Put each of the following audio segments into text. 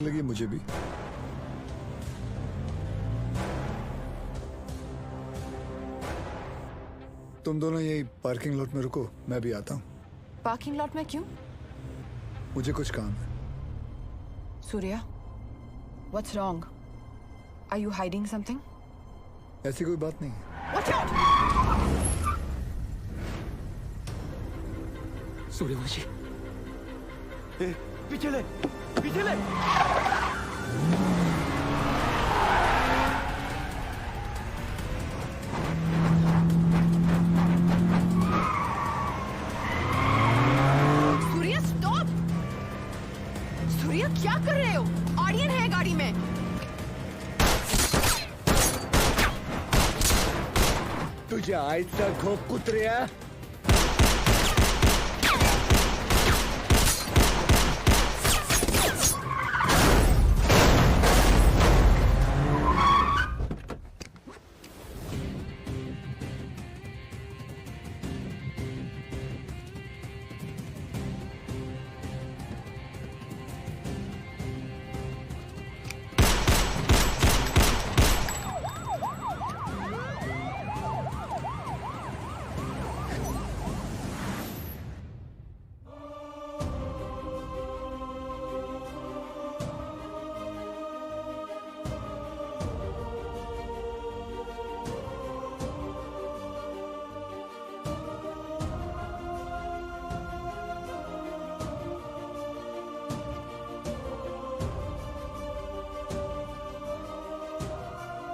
लगी मुझे भी। तुम दोनों यही पार्किंग लॉट में रुको, मैं भी आता हूँ। पार्किंग लॉट में क्यों? मुझे कुछ काम है। Surya, what's wrong? Are you hiding something? ऐसी कोई बात नहीं है। Watch out! सूर्यवंशी, पीछे ले, पीछे ले। सूर्या, stop! सूर्या, क्या कर रहे हो? ऑडियन है गाड़ी में। तुझे आयचा घोप कुत्र्या।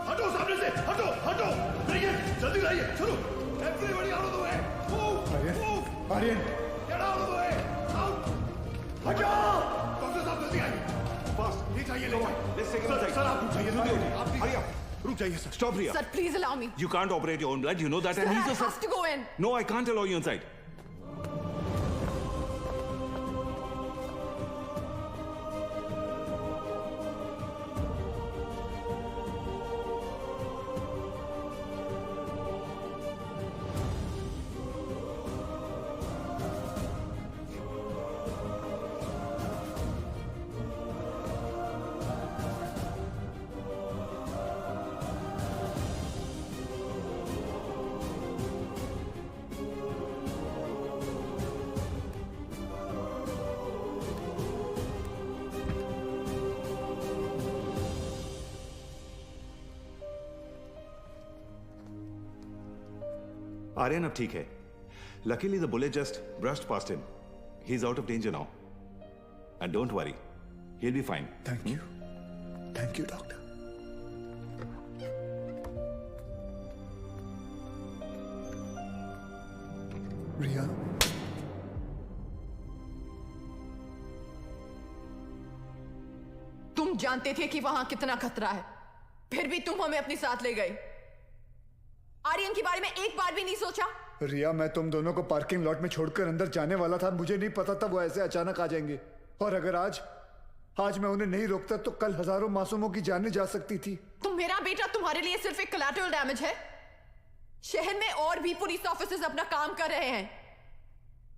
हटो सामने से, हटो हटो, देखिए जल्दी लाइए, चलो। Everybody out of the way, move move, Aryan, get out of the way, out, हटो। डॉक्टर साहब जल्दी आइए, बस ये चाहिए ले जाइए। सर आप रुक जाइए, जल्दी रुक जाइए sir. Stop, Riya. Sir, please allow me. You can't operate your own blood. You know that. Sir, And I he's a have to go in. No, I can't allow you inside. Aryan अब ठीक है. Luckily the bullet just brushed past him. He's out of danger now. And don't worry. He'll be fine. Thank you, thank you doctor. Riya, तुम जानते थे कि वहां कितना खतरा है, फिर भी तुम हमें अपने साथ ले गए। आर्यन के बारे में एक बार भी नहीं सोचा? रिया, मैं तुम दोनों को पार्किंग लॉट में छोड़कर अंदर जाने वाला था। मुझे नहीं पता था वो ऐसे अचानक आ जाएंगे। और अगर आज मैं उन्हें नहीं रोकता तो कल हजारों मासूमों की जानें जा सकती थी। तो मेरा बेटा तुम्हारे लिए सिर्फ एक कोलैटरल डैमेज है। शहर में और भी पुलिस ऑफिसर्स अपना काम कर रहे हैं,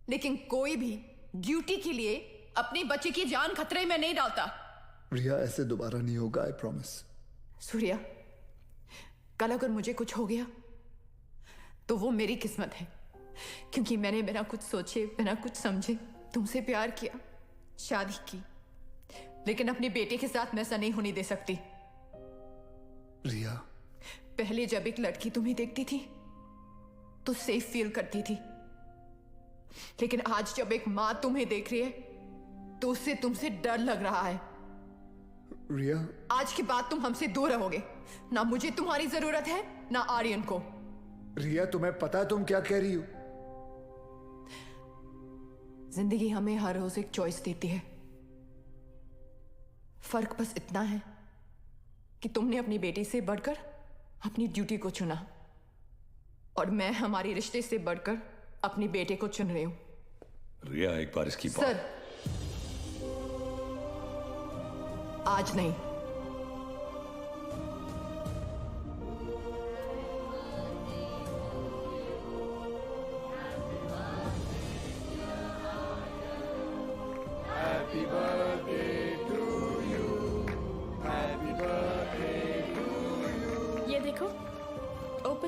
लेकिन कोई भी ड्यूटी के लिए अपने बच्चे की जान खतरे में नहीं डालता। रिया, ऐसे दोबारा नहीं होगा, आई प्रॉमिस। सूर्या, कल अगर मुझे कुछ हो गया तो वो मेरी किस्मत है, क्योंकि मैंने बिना कुछ सोचे, बिना कुछ समझे तुमसे प्यार किया, शादी की, लेकिन अपने बेटे के साथ मैं ऐसा नहीं होने दे सकती। रिया, पहले जब एक लड़की तुम्हें देखती थी तो सेफ फील करती थी, लेकिन आज जब एक मां तुम्हें देख रही है तो उससे तुमसे डर लग रहा है। रिया, आज के बाद तुम हमसे दूर रहोगे। ना मुझे तुम्हारी जरूरत है, ना आर्यन को। रिया, तुम्हें पता है तुम क्या कह रही हो? जिंदगी हमें हर रोज एक चॉइस देती है। फर्क बस इतना है कि तुमने अपनी बेटी से बढ़कर अपनी ड्यूटी को चुना, और मैं हमारे रिश्ते से बढ़कर अपने बेटे को चुन रही हूं। रिया, एक बार इसकी बात। सर, आज नहीं। Happy birthday to you.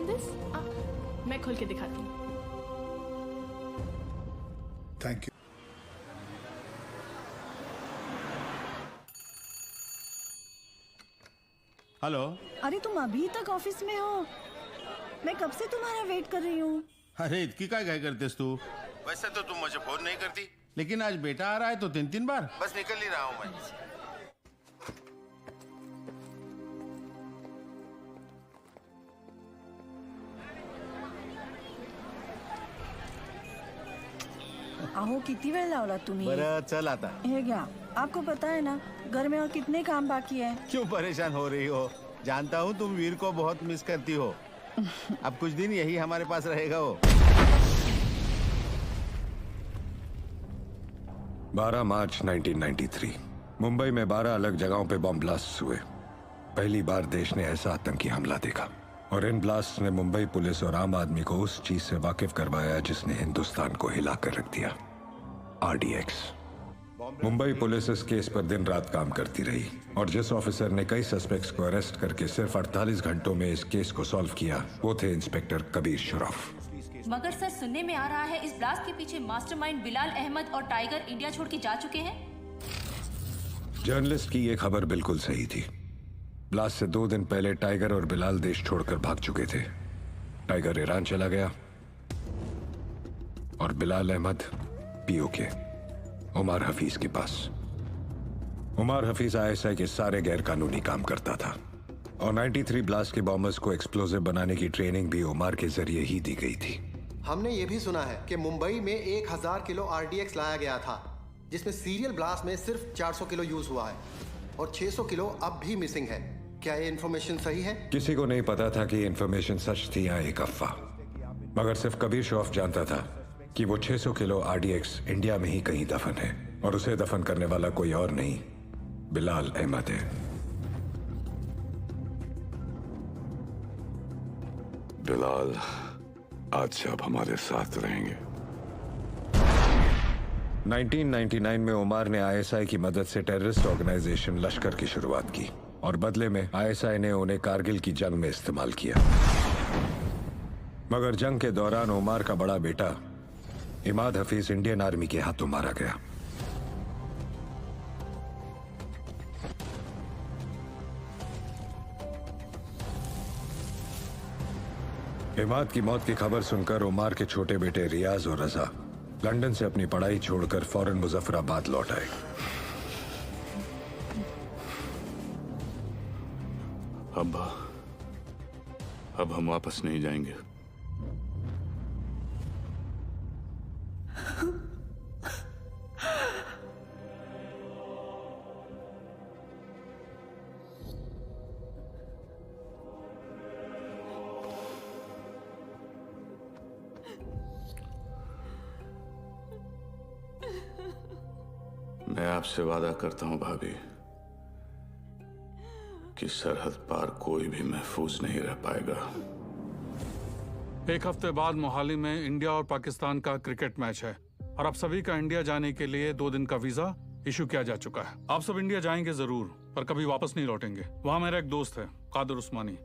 Open this? मैं खोल के दिखाती हूँ. Thank you. हेलो. अरे तुम अभी तक ऑफिस में हो? मैं कब से तुम्हारा वेट कर रही हूँ. अरे इतकी काय करतेस तू? वैसे तो तुम मुझे फोन नहीं करती, लेकिन आज बेटा आ रहा है तो 3-3 बार. बस निकल ही रहा हूँ मैं. अहो किती वेळ लावला तुम्ही. बरं चल आता. हे घ्या. आपको पता है ना घर में और कितने काम बाकी है. क्यों परेशान हो रही हो? जानता हूँ तुम वीर को बहुत मिस करती हो. अब कुछ दिन यही हमारे पास रहेगा वो. 12 मार्च 1993 मुंबई में 12 अलग जगहों पे बॉम्ब ब्लास्ट हुए. पहली बार देश ने ऐसा आतंकी हमला देखा और इन ब्लास्ट ने मुंबई पुलिस और आम आदमी को उस चीज से वाकिफ करवाया जिसने हिंदुस्तान को हिला कर रख दिया. RDX. मुंबई पुलिस इस केस पर दिन रात काम करती रही और जिस ऑफिसर ने कई सस्पेक्ट्स को अरेस्ट करके सिर्फ 48 घंटों में इस केस को सॉल्व किया वो थे इंस्पेक्टर कबीर शुरफ. मगर सर सुनने में आ रहा है इस ब्लास्ट के पीछे मास्टरमाइंड बिलाल अहमद और टाइगर इंडिया छोड़ के जा चुके हैं. जर्नलिस्ट की ये खबर बिल्कुल सही थी. ब्लास्ट से 2 दिन पहले टाइगर और बिलाल देश छोड़कर भाग चुके थे. टाइगर ईरान चला गया और बिलाल अहमद POK उमर हफीज के पास. उमर हफीज ISI के सारे गैर कानूनी काम करता था और 93 ब्लास्ट के बॉम्बर्स को एक्सप्लोजिव बनाने की ट्रेनिंग भी उमर के जरिए ही दी गई थी. हमने ये भी सुना है कि मुंबई में 1000 किलो RDX लाया गया था जिसमें सीरियल ब्लास्ट में सिर्फ 400 किलो यूज हुआ है और 600 किलो अब भी मिसिंग है. क्या ये इन्फॉर्मेशन सही है? किसी को नहीं पता था कि इन्फॉर्मेशन सच थी या एक अफवाह, मगर सिर्फ कबीर शुरफ जानता था कि वो 600 किलो RDX इंडिया में ही कहीं दफन है और उसे दफन करने वाला कोई और नहीं बिलाल अहमद है. बिलाल आज से अब हमारे साथ रहेंगे. 1999 में उमर ने ISI की मदद से टेररिस्ट ऑर्गेनाइजेशन लश्कर की शुरुआत की और बदले में ISI ने उन्हें कारगिल की जंग में इस्तेमाल किया. मगर जंग के दौरान उमर का बड़ा बेटा इमाद हफीज इंडियन आर्मी के हाथों मारा गया. इमाद की मौत की खबर सुनकर उमर के छोटे बेटे रियाज और रजा लंदन से अपनी पढ़ाई छोड़कर फौरन मुजफ्फराबाद लौट आए. अब हम वापस नहीं जाएंगे. मैं आपसे वादा करता हूं भाभी कि सरहद पार कोई भी महफूज नहीं रह पाएगा. 1 हफ्ते बाद मोहाली में इंडिया और पाकिस्तान का क्रिकेट मैच है और आप सभी का इंडिया जाने के लिए 2 दिन का वीजा इशू किया जा चुका है. आप सब इंडिया जाएंगे जरूर पर कभी वापस नहीं लौटेंगे. वहाँ मेरा एक दोस्त है कादर उस्मानी.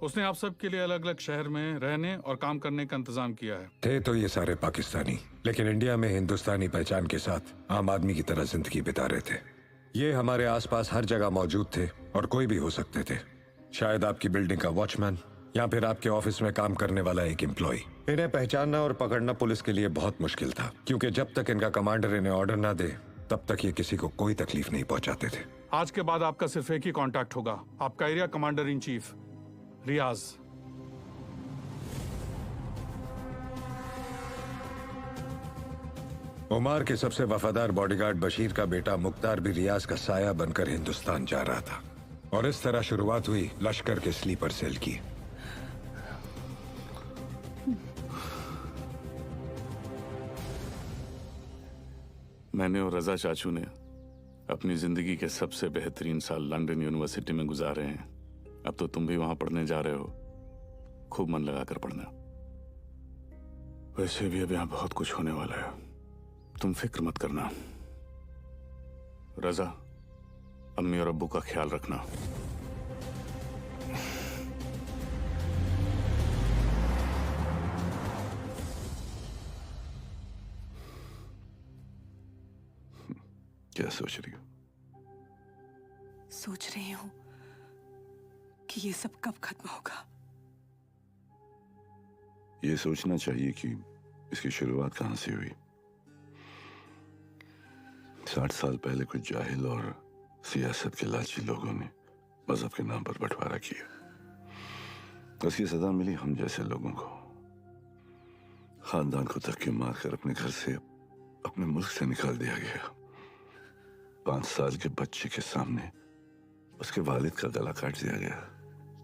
उसने आप सब के लिए अलग अलग शहर में रहने और काम करने का इंतजाम किया है. थे तो ये सारे पाकिस्तानी, लेकिन इंडिया में हिंदुस्तानी पहचान के साथ आम आदमी की तरह जिंदगी बिता रहे थे. ये हमारे आसपास हर जगह मौजूद थे और कोई भी हो सकते थे. शायद आपकी बिल्डिंग का वॉचमैन या फिर आपके ऑफिस में काम करने वाला एक एम्प्लॉय. इन्हें पहचानना और पकड़ना पुलिस के लिए बहुत मुश्किल था क्योंकि जब तक इनका कमांडर इन्हें ऑर्डर ना दे तब तक ये किसी को कोई तकलीफ नहीं पहुंचाते थे. आज के बाद आपका सिर्फ एक ही कांटेक्ट होगा, आपका एरिया कमांडर इन चीफ रियाज. उमर के सबसे वफादार बॉडीगार्ड बशीर का बेटा मुख्तार भी रियाज का साया बनकर हिंदुस्तान जा रहा था और इस तरह शुरुआत हुई लश्कर के स्लीपर सेल की. मैंने और रजा चाचू ने अपनी जिंदगी के सबसे बेहतरीन साल लंदन यूनिवर्सिटी में गुजारे हैं. अब तो तुम भी वहां पढ़ने जा रहे हो. खूब मन लगाकर पढ़ना. वैसे भी अब यहां बहुत कुछ होने वाला है, तुम फिक्र मत करना. रजा, अम्मी और अब्बू का ख्याल रखना. क्या सोच रही हो? सोच रही हूँ कि ये सब कब खत्म होगा। ये सोचना चाहिए कि इसकी शुरुआत कहां से हुई। 60 साल पहले कुछ जाहिल और सियासत के लालची लोगों ने मजहब के नाम पर बंटवारा किया। उसकी सजा मिली हम जैसे लोगों को। खानदान को धक्के मारकर अपने घर से, अपने मुल्क से निकाल दिया गया। 5 साल के बच्चे के सामने उसके वालिद का गला काट दिया गया।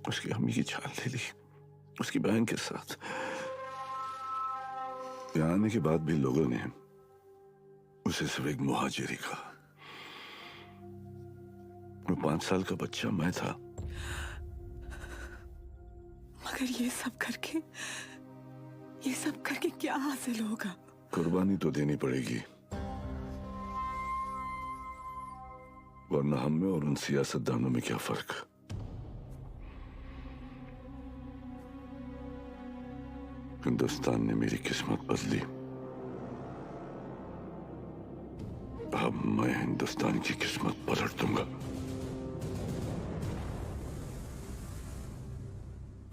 उसकी अम्मी की छाल ले ली, उसकी बहन के साथ। यहाँ आने के बाद भी लोगों ने उसे सिर्फ एक मुहाजिरी कहा। वो 5 साल का बच्चा मैं था। मगर ये सब करके क्या हासिल होगा? कुर्बानी तो देनी पड़ेगी, वरना हम में और उन सियासतदानों में क्या फर्क। हिंदुस्तान ने मेरी किस्मत बदली। अब मैं हिंदुस्तान की किस्मत पलट दूंगा।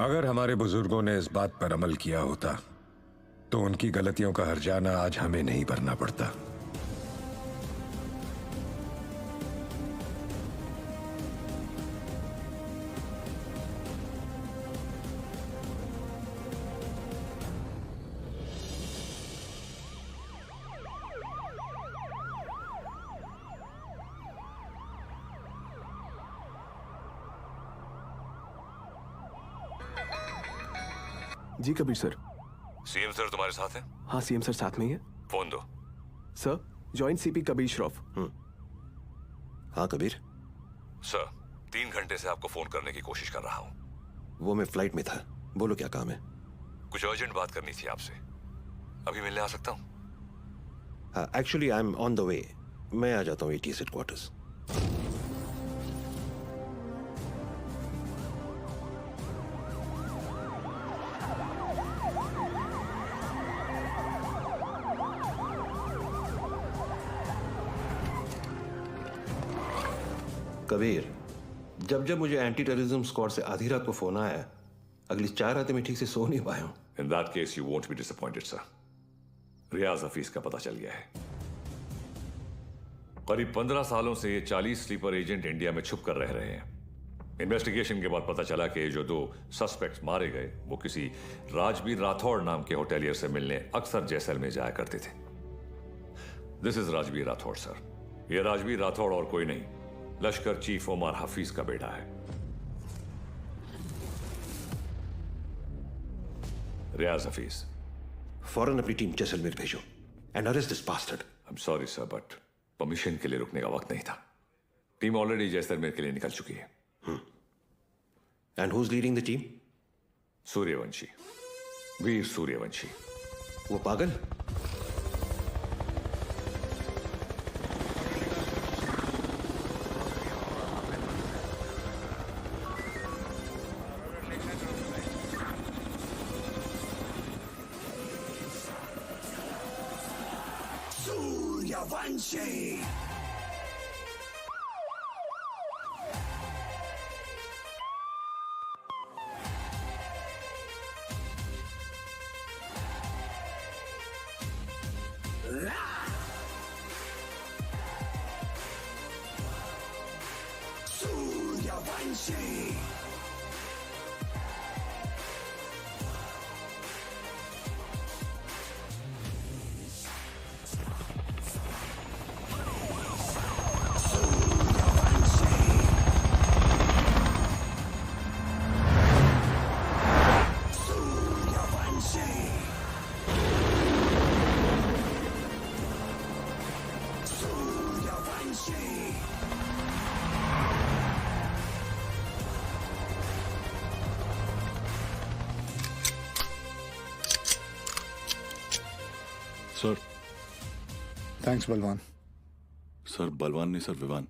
अगर हमारे बुजुर्गों ने इस बात पर अमल किया होता तो उनकी गलतियों का हर्जाना आज हमें नहीं भरना पड़ता। जी कबीर सर। सीएम सर तुम्हारे साथ हैं? हाँ सीएम सर साथ में ही है। फोन दो। Sir joint CP Kabir Shroff. हाँ कबीर। सर 3 घंटे से आपको फोन करने की कोशिश कर रहा हूँ। वो मैं फ्लाइट में था, बोलो क्या काम है? कुछ अर्जेंट बात करनी थी आपसे। अभी मिलने आ सकता हूँ? हाँ actually I am on the way. मैं आ जाता हूँ ATS हेडक्वार्टर्स। कबीर, जब जब मुझे एंटी टेररिज्म स्क्वाड से आधी रात को फोन आया, अगली 4 रातें मैं ठीक से सो नहीं पाया हूं। In that case you won't be disappointed, sir. रियाज हफीज का पता चल गया है। करीब 15 सालों से ये 40 स्लीपर एजेंट इंडिया में छुप कर रह रहे हैं। इन्वेस्टिगेशन के बाद पता चला कि जो 2 सस्पेक्ट्स मारे गए वो किसी राजबीर राठौड़ नाम के होटेलियर से मिलने अक्सर जैसलमेर जाया करते थे। This is Rajbir Rathore sir. ये राजबीर राठौड़ और कोई नहीं, लश्कर चीफ उमर हफीज का बेटा है। रियाज हफीज। फौरन अपनी टीम जैसलमेर भेजो and arrest this bastard. I am sorry sir, but permission के लिए रुकने का वक्त नहीं था। टीम ऑलरेडी जैसलमेर के लिए निकल चुकी है। And who is leading the team? Suryavanshi, Veer Suryavanshi. वो पागल? Suryavanshi! Suryavanshi! Sir. Thanks Balwan. Sir Balwan नहीं सर, विवान।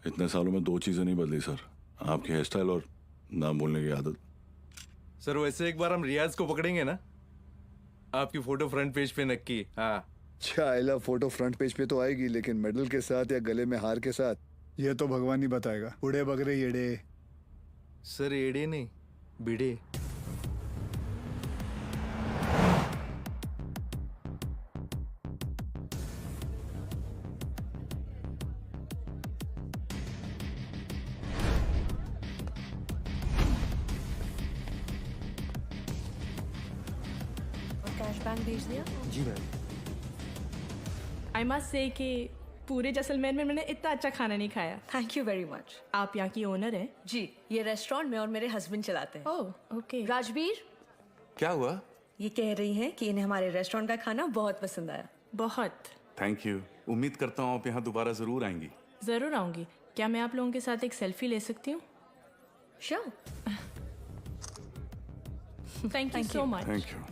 इतने सालों में 2 चीजें नहीं बदली सर, आपकी हेयर स्टाइल और नाम बोलने की आदत। सर वैसे एक बार हम रियाज को पकड़ेंगे ना, आपकी फोटो फ्रंट पेज पे नक्की। हाँ चाइला फोटो फ्रंट पेज पे तो आएगी, लेकिन मेडल के साथ या गले में हार के साथ ये तो भगवान ही बताएगा। उड़े बगरे येड़े। सर एड़े नहीं, बिड़े। कैश बैंक भेज दिया? जी मैम। आई मस्ट से कि पूरे जैसलमेर में मैंने इतना अच्छा खाना नहीं खाया। Thank you very much. आप यहाँ की ओनर हैं? जी, ये रेस्टोरेंट में और मेरे हस्बैंड चलाते हैं। Oh okay. राजवीर, क्या हुआ? ये कह रही हैं कि इन्हें हमारे रेस्टोरेंट का खाना बहुत पसंद आया। बहुत। Thank you. उम्मीद करता हूँ आप यहाँ दोबारा जरूर आएंगी। जरूर आऊंगी। क्या मैं आप लोगों के साथ एक सेल्फी ले सकती हूँ? Sure. Thank you so much. Thank you.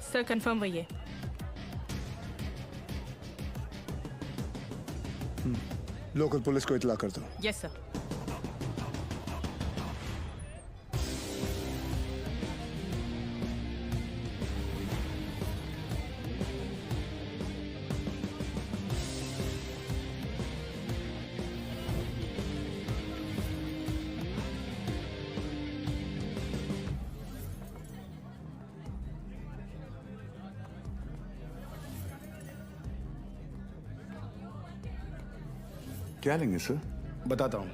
Sir confirm वही है। लोकल पुलिस को इतला कर दो। Yes sir. क्या लेंगे सर? बताता हूँ।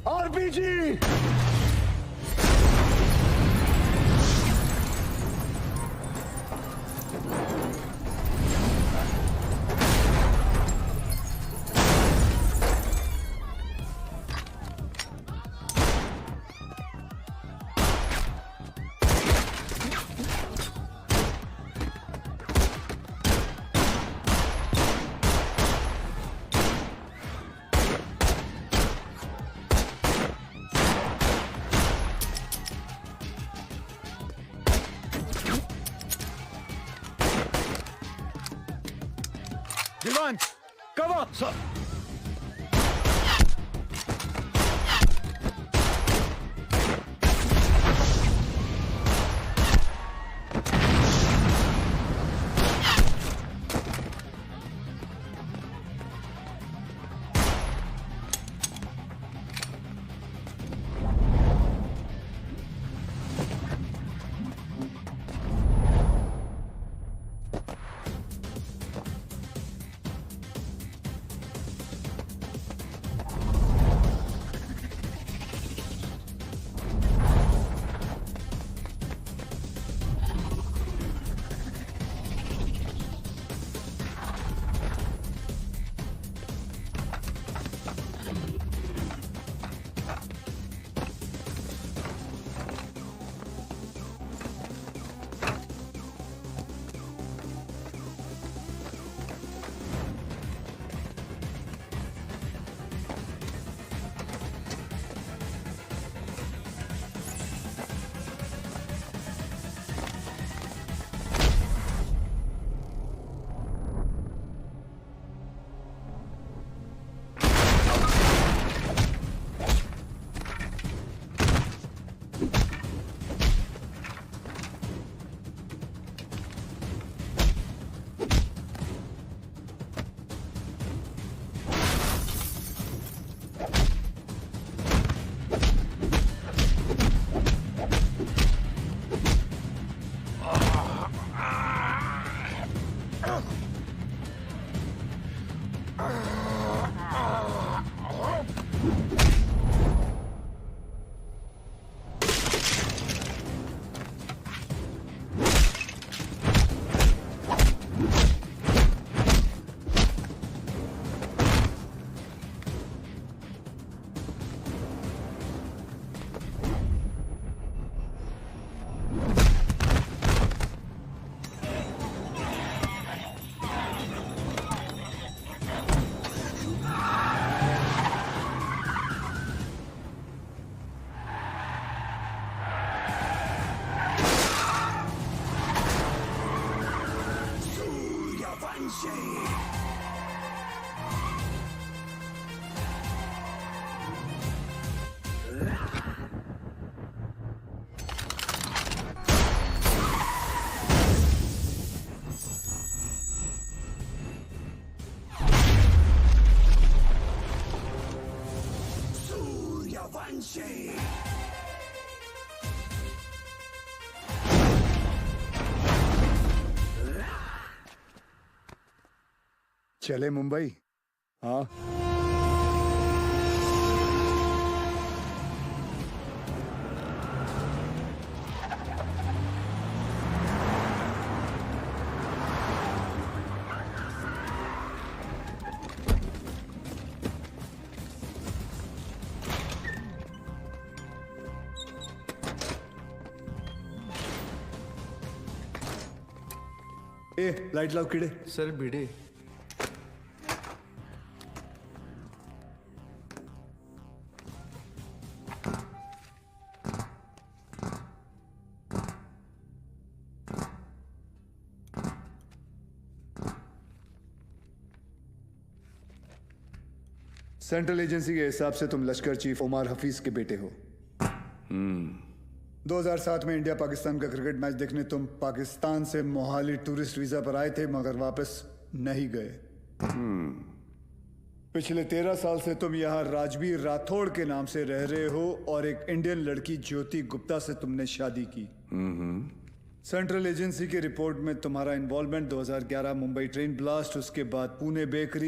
आरपीजी। Divan, cover! Sir. चले मुंबई? हाँ। ए, लाइट लाओ कीड़े। सर भिड़े। सेंट्रल एजेंसी के हिसाब से तुम लश्कर चीफ उमर हफीज के बेटे हो। 2007 में इंडिया पाकिस्तान का क्रिकेट मैच देखने तुम पाकिस्तान से मोहाली टूरिस्ट वीजा पर आए थे, मगर वापस नहीं गए। पिछले 13 साल से तुम यहाँ राजवीर राठौड़ के नाम से रह रहे हो और एक इंडियन लड़की ज्योति गुप्ता से तुमने शादी की। सेंट्रल एजेंसी की रिपोर्ट में तुम्हारा इन्वॉल्वमेंट 2011 मुंबई ट्रेन ब्लास्ट, उसके बाद पुणे बेकरी